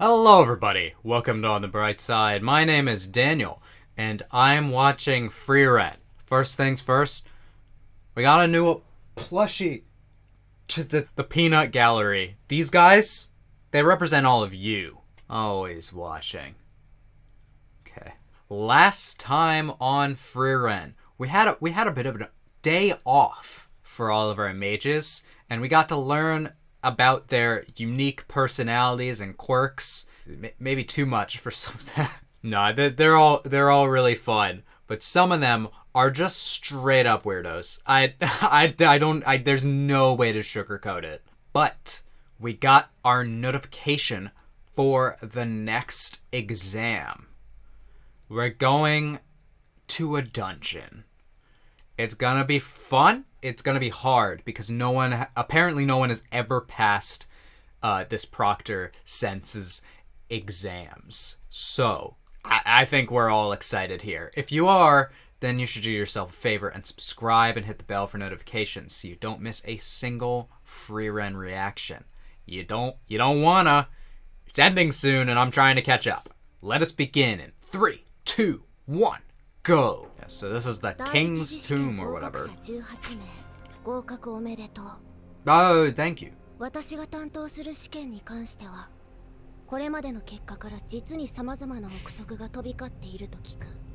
Hello everybody, welcome to On the Bright Side. My name is Daniel, and I'm watching Frieren. First things first, we got a new plushie to the Peanut Gallery. These guys, they represent all of you. Always watching. Okay. Last time on Frieren, we had a bit of a day off for all of our mages, and we got to learn about their unique personalities and quirks. Maybe too much for some of them. No, they're all really fun, but some of them are just straight up weirdos. There's no way to sugarcoat it. But we got our notification for the next exam. We're going to a dungeon. It's gonna be fun. It's gonna be hard because apparently no one has ever passed this Proctor Sense's exams. So I think we're all excited here. If you are, then you should do yourself a favor and subscribe and hit the bell for notifications so you don't miss a single Frieren reaction. You don't wanna. It's ending soon and I'm trying to catch up. Let us begin in 3, 2, 1, go. Yeah, so this is the King's Tomb or whatever. Oh, thank you.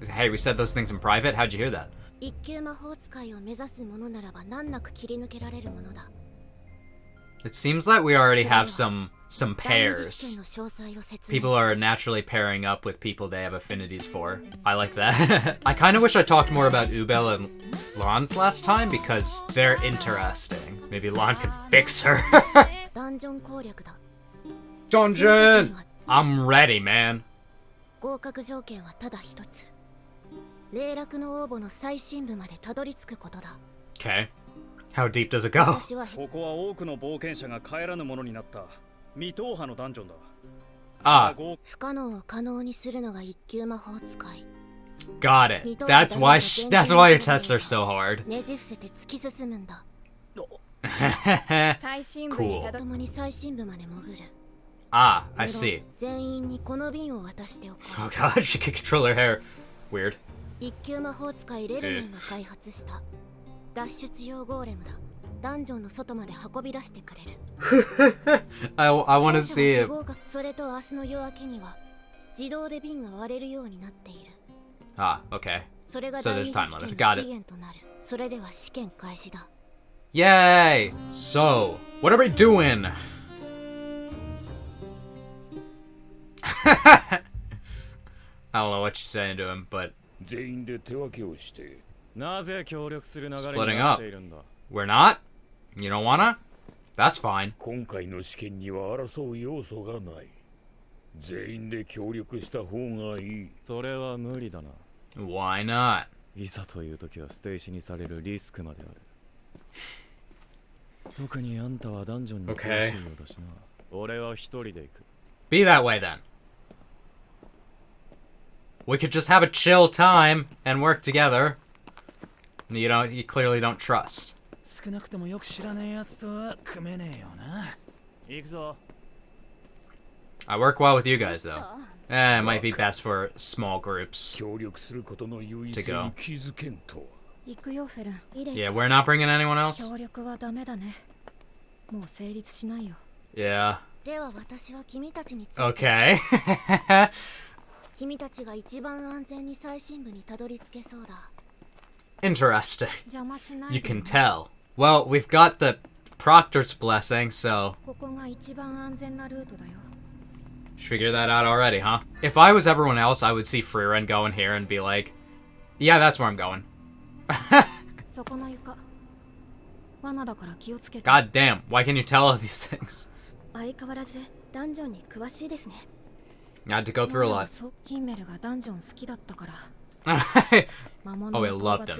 Hey, we said those things in private. How'd you hear that? It seems like we already have some pairs. People are naturally pairing up with people they have affinities for. I like that. I kind of wish I talked more about Ubel and Lan last time because they're interesting. Maybe Lan can fix her. Dungeon! I'm ready, man. Okay. How deep does it go? Ah. Got it. That's why your tests are so hard. Cool. Ah, I see. Oh god, she can control her hair. Weird. I want to see it. Ah, okay. So there's time limit. Got it. Yay! So, what are we doing? I don't know what she's saying to him, but splitting up. We're not? You don't wanna? That's fine. Why not? Okay. Be that way then. We could just have a chill time and work together. You clearly don't trust. I work well with you guys though. It might be best for small groups to go. Yeah, we're not bringing anyone else? Yeah. Okay. Interesting. You can tell. Well, we've got the Proctor's blessing, so figure that out already, huh? If I was everyone else, I would see Frieren going here and be like, yeah, that's where I'm going. God damn, why can you tell all these things? I had to go through a lot. Oh, I loved him.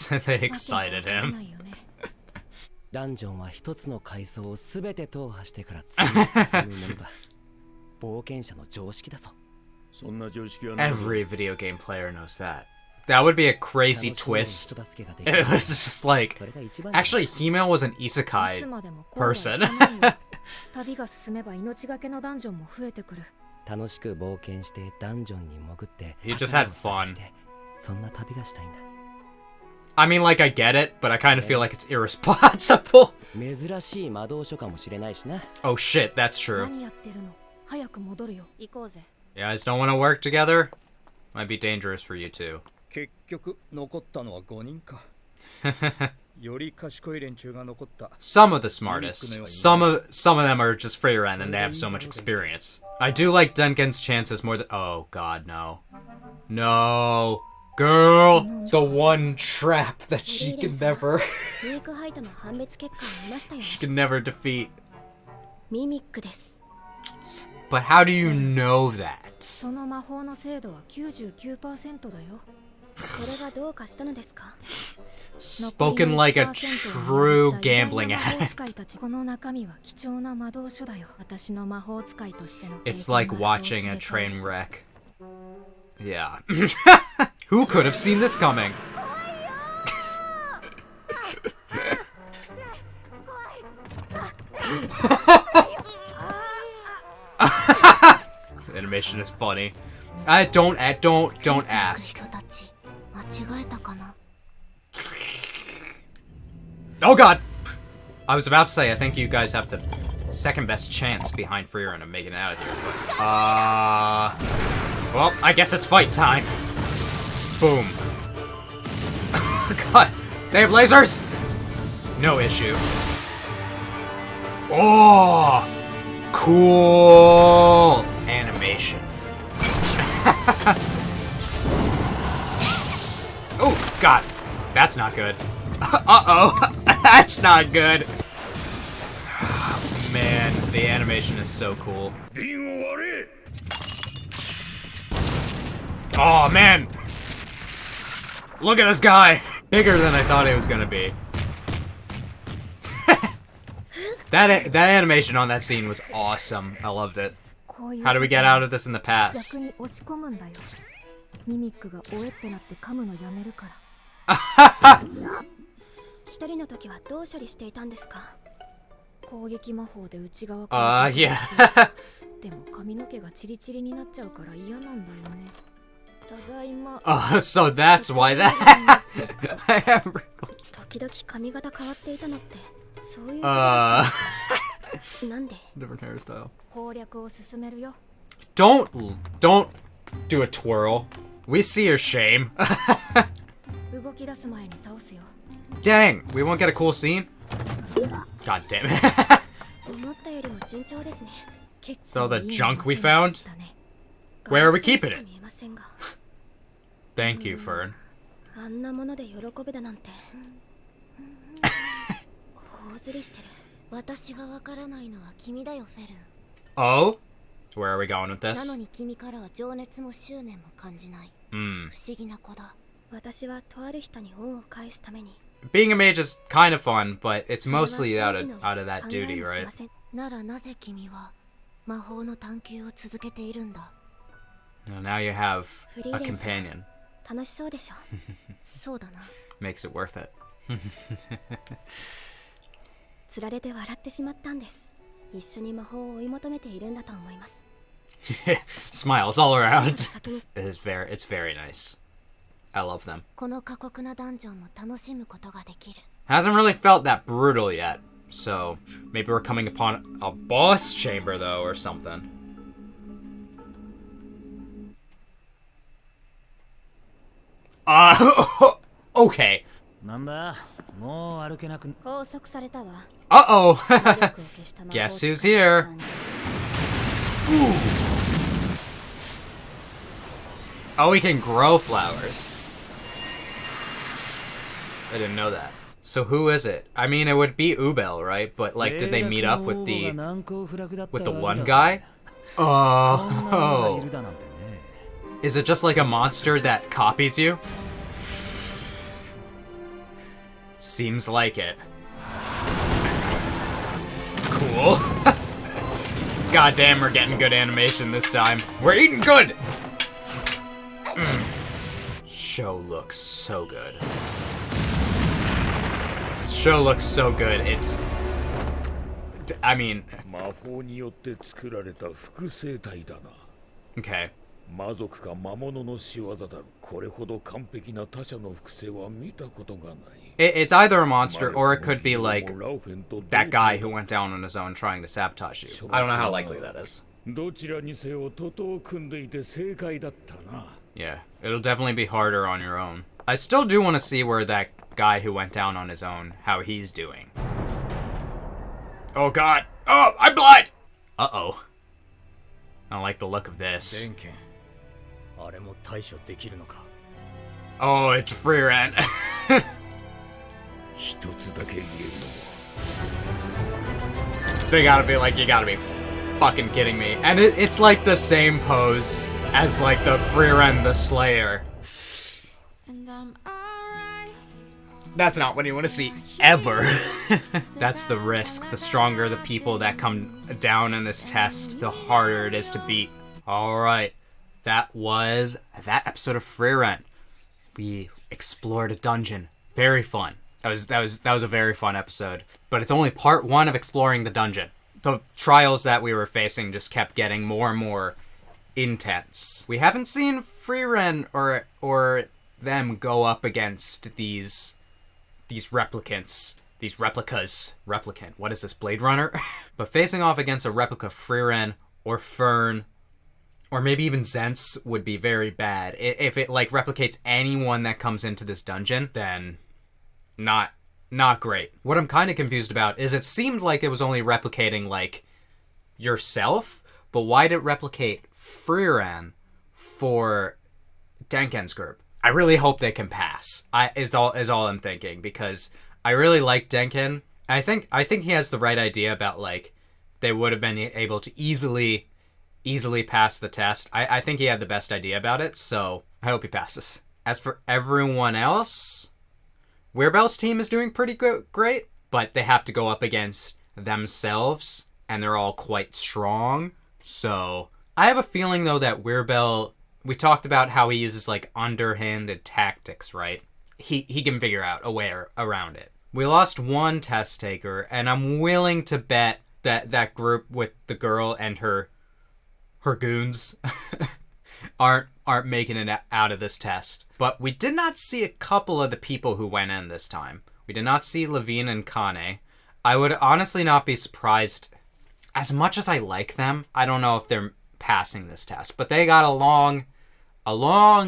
They excited him. Every video game player knows that. That would be a crazy twist. It was just like... Actually, Hime was an isekai person. He just had fun. I mean, like, I get it, but I kind of feel like it's irresponsible. Oh shit, that's true. You guys don't want to work together? Might be dangerous for you two. Some of the smartest. Some of them are just Frieren and they have so much experience. I do like Denken's chances more than— oh god, no. No. Girl! The one trap that she can never... she can never defeat. But how do you know that? Spoken like a true gambling addict. It's like watching a train wreck. Yeah. Who could have seen this coming? This animation is funny. Don't ask. Oh god! I was about to say, I think you guys have the second best chance behind Frieren of making it out of here, but... well, I guess it's fight time. Boom. God, they have lasers! No issue. Oh! Cool animation. Oh, God. That's not good. Uh-oh. That's not good. Man, the animation is so cool. Oh, man. Look at this guy. Bigger than I thought he was gonna be. That animation on that scene was awesome. I loved it. How do we get out of this in the past? Yeah. So that's why that I have wrinkles. Different hairstyle. Don't do a twirl. We see your shame. Dang, we won't get a cool scene? God damn it. So the junk we found? Where are we keeping it? Thank you, Fern. Oh? Where are we going with this? Being a mage is kind of fun, but it's mostly out of that duty, right? Well, now you have a companion. Makes it worth it. Smiles all around. It's very nice. I love them. Hasn't really felt that brutal yet, so maybe we're coming upon a boss chamber though, or something. Okay. Uh-oh. Guess who's here? Ooh. Oh, we can grow flowers. I didn't know that. So who is it? I mean, it would be Ubel, right? But like, did they meet up with the one guy? Oh. Is it just like a monster that copies you? Seems like it. Cool. God damn, we're getting good animation this time. We're eating good! show looks so good. This show looks so good. It's... I mean... Okay. It's either a monster or it could be like that guy who went down on his own trying to sabotage you. I don't know how likely that is. Yeah, it'll definitely be harder on your own. I still do want to see where that guy who went down on his own, how he's doing. Oh god! Oh, I'm blind! Uh-oh. I don't like the look of this. Oh, it's Frieren. They gotta be like, you gotta be fucking kidding me. And it's like the same pose as like the Frieren the Slayer. That's not what you want to see ever. That's the risk. The stronger the people that come down in this test, the harder it is to beat. Alright. That was that episode of Frieren. We explored a dungeon. Very fun. That was a very fun episode. But it's only part 1 of exploring the dungeon. The trials that we were facing just kept getting more and more intense. We haven't seen Frieren or them go up against these replicants. These replicas. Replicant. What is this, Blade Runner? But facing off against a replica Frieren or Fern, or maybe even Zents, would be very bad. If it, like, replicates anyone that comes into this dungeon, then not great. What I'm kind of confused about is it seemed like it was only replicating, like, yourself, but why did it replicate Frieren for Denken's group? I really hope they can pass. Is all I'm thinking, because I really like Denken. I think he has the right idea about, like, they would have been able to easily pass the test. I think he had the best idea about it, so I hope he passes. As for everyone else, Werebell's team is doing pretty great, but they have to go up against themselves, and they're all quite strong. So I have a feeling, though, that Werebell, we talked about how he uses, like, underhanded tactics, right? He can figure out a way around it. We lost one test taker, and I'm willing to bet that group with the girl and her goons aren't making it out of this test. But we did not see a couple of the people who went in this time. We did not see Levine and Kane. I would honestly not be surprised. As much as I like them, I don't know if they're passing this test. But they got a long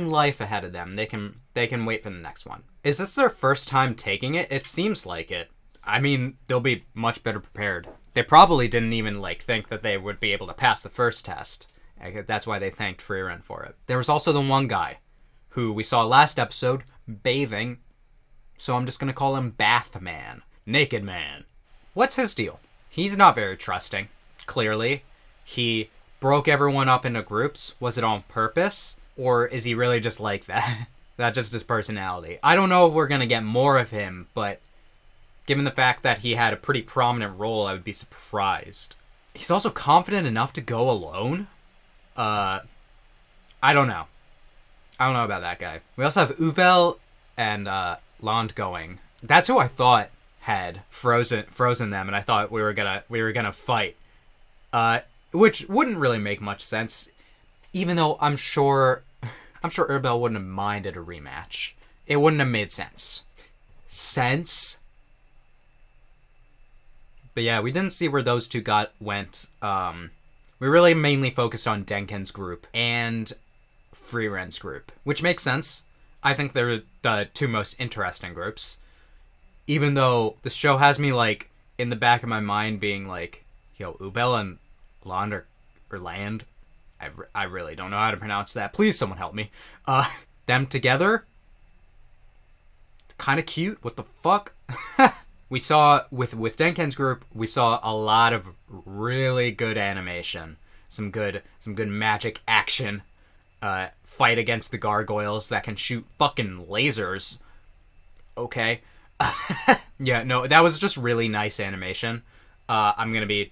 life ahead of them. They can wait for the next one. Is this their first time taking it? It seems like it. I mean, they'll be much better prepared. They probably didn't even, like, think that they would be able to pass the first test. That's why they thanked Frieren for it. There was also the one guy who we saw last episode bathing, so I'm just going to call him Bath Man. Naked Man. What's his deal? He's not very trusting, clearly. He broke everyone up into groups. Was it on purpose? Or is he really just like that? That's just his personality. I don't know if we're going to get more of him, but given the fact that he had a pretty prominent role, I would be surprised. He's also confident enough to go alone? I don't know. I don't know about that guy. We also have Ubel and Land going. That's who I thought had frozen them, and I thought we were gonna fight. Which wouldn't really make much sense, even though I'm sure Ubel wouldn't have minded a rematch. It wouldn't have made sense. But yeah, we didn't see where those two went. We really mainly focused on Denken's group and Frieren's group, which makes sense. I think they're the two most interesting groups. Even though the show has me, like, in the back of my mind being like, yo, Ubel and Land or Land, I really don't know how to pronounce that. Please, someone help me. Them together, kind of cute. What the fuck? We saw, with Denken's group, we saw a lot of really good animation. Some good magic action. Fight against the gargoyles that can shoot fucking lasers. Okay. Yeah, no, that was just really nice animation. I'm gonna be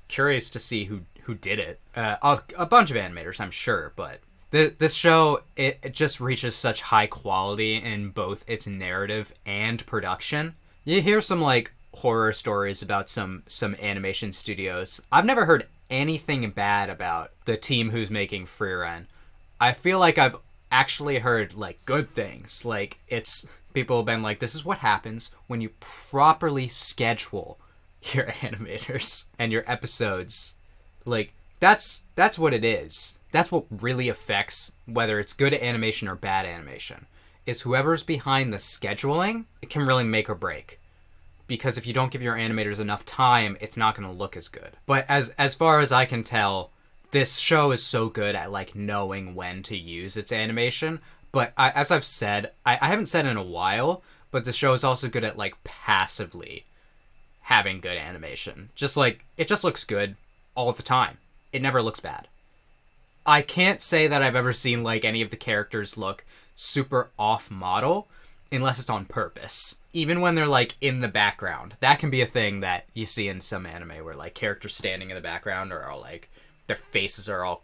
curious to see who did it. A bunch of animators, I'm sure, but This show, it just reaches such high quality in both its narrative and production. You hear some like horror stories about some animation studios. I've never heard anything bad about the team who's making Frieren. I feel like I've actually heard like good things. Like it's people have been like, this is what happens when you properly schedule your animators and your episodes. Like that's what it is. That's what really affects whether it's good animation or bad animation. Is whoever's behind the scheduling, it can really make or break. Because if you don't give your animators enough time, it's not going to look as good. But as far as I can tell, this show is so good at like knowing when to use its animation. But as I've said, I haven't said in a while, but the show is also good at like passively having good animation. Just like, it just looks good all the time. It never looks bad. I can't say that I've ever seen like any of the characters look super off model unless it's on purpose. Even when they're like in the background, that can be a thing that you see in some anime where like characters standing in the background are all like their faces are all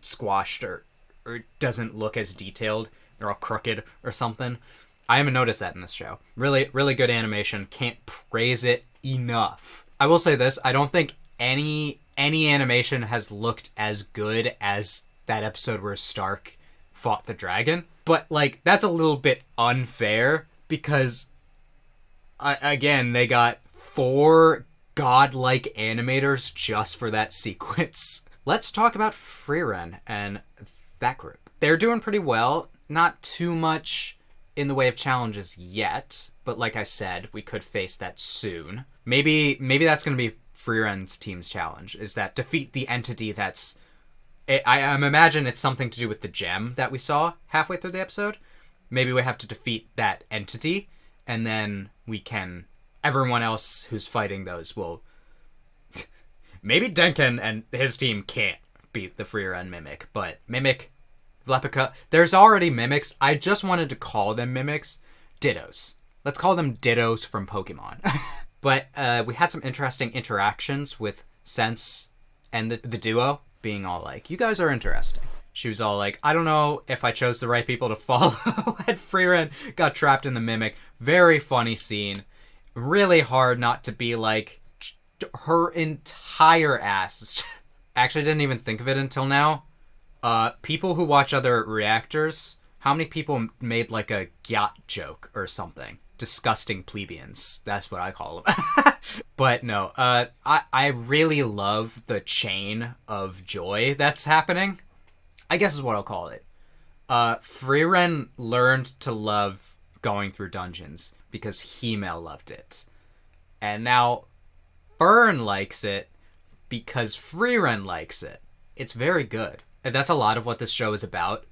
squashed or it doesn't look as detailed. They're all crooked or something. I haven't noticed that in this show. Really, really good animation. Can't praise it enough. I will say this. I don't think any animation has looked as good as that episode where Stark fought the dragon. But, like, that's a little bit unfair because, again, they got 4 godlike animators just for that sequence. Let's talk about Frieren and that group. They're doing pretty well. Not too much in the way of challenges yet, but like I said, we could face that soon. Maybe that's going to be Frieren's team's challenge, is that defeat the entity that's... I imagine it's something to do with the gem that we saw halfway through the episode. Maybe we have to defeat that entity, and then we can... Everyone else who's fighting those will... Maybe Denken and his team can't beat the Frieren Mimic, but Mimic, replica... There's already Mimics. I just wanted to call them Mimics. Dittos. Let's call them Dittos from Pokemon. But we had some interesting interactions with Sense and the duo. Being all like, you guys are interesting. She was all like, I don't know if I chose the right people to follow. And Frieren got trapped in the Mimic. Very funny scene. Really hard not to be like, her entire ass. Actually, didn't even think of it until now. People who watch other reactors, how many people made like a gyat joke or something? Disgusting plebeians. That's what I call them. But no, I really love the chain of joy that's happening. I guess is what I'll call it. Frieren learned to love going through dungeons because Himel loved it. And now Fern likes it because Frieren likes it. It's very good. And that's a lot of what this show is about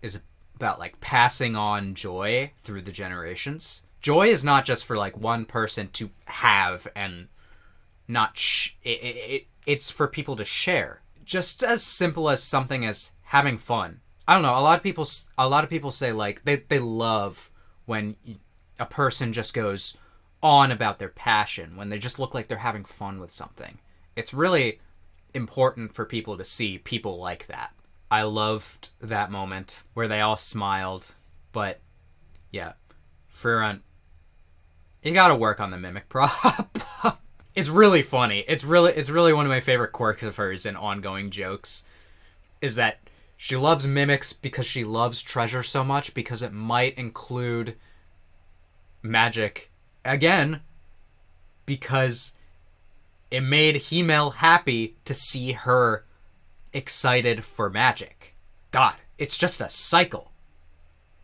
like passing on joy through the generations. Joy is not just for like one person to have and not it's for people to share. Just as simple as something as having fun. I don't know, a lot of people say like they love when a person just goes on about their passion, when they just look like they're having fun with something. It's really important for people to see people like that. I loved that moment where they all smiled, but yeah, Frieren, you gotta work on the Mimic prop. It's really funny. It's really one of my favorite quirks of hers and ongoing jokes, is that she loves Mimics because she loves treasure so much, because it might include magic. Again, because it made Himel happy to see her excited for magic. God, it's just a cycle.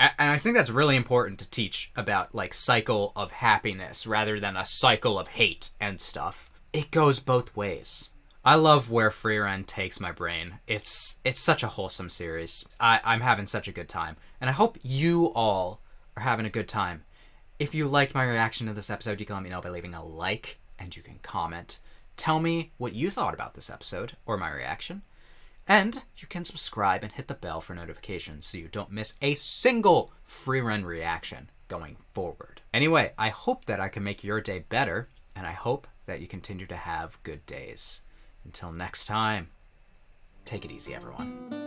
And I think that's really important to teach about, like, cycle of happiness rather than a cycle of hate and stuff. It goes both ways. I love where Frieren takes my brain. It's such a wholesome series. I'm having such a good time. And I hope you all are having a good time. If you liked my reaction to this episode, you can let me know by leaving a like, and you can comment. Tell me what you thought about this episode or my reaction. And you can subscribe and hit the bell for notifications so you don't miss a single Frieren reaction going forward. Anyway, I hope that I can make your day better, and I hope that you continue to have good days. Until next time, take it easy, everyone.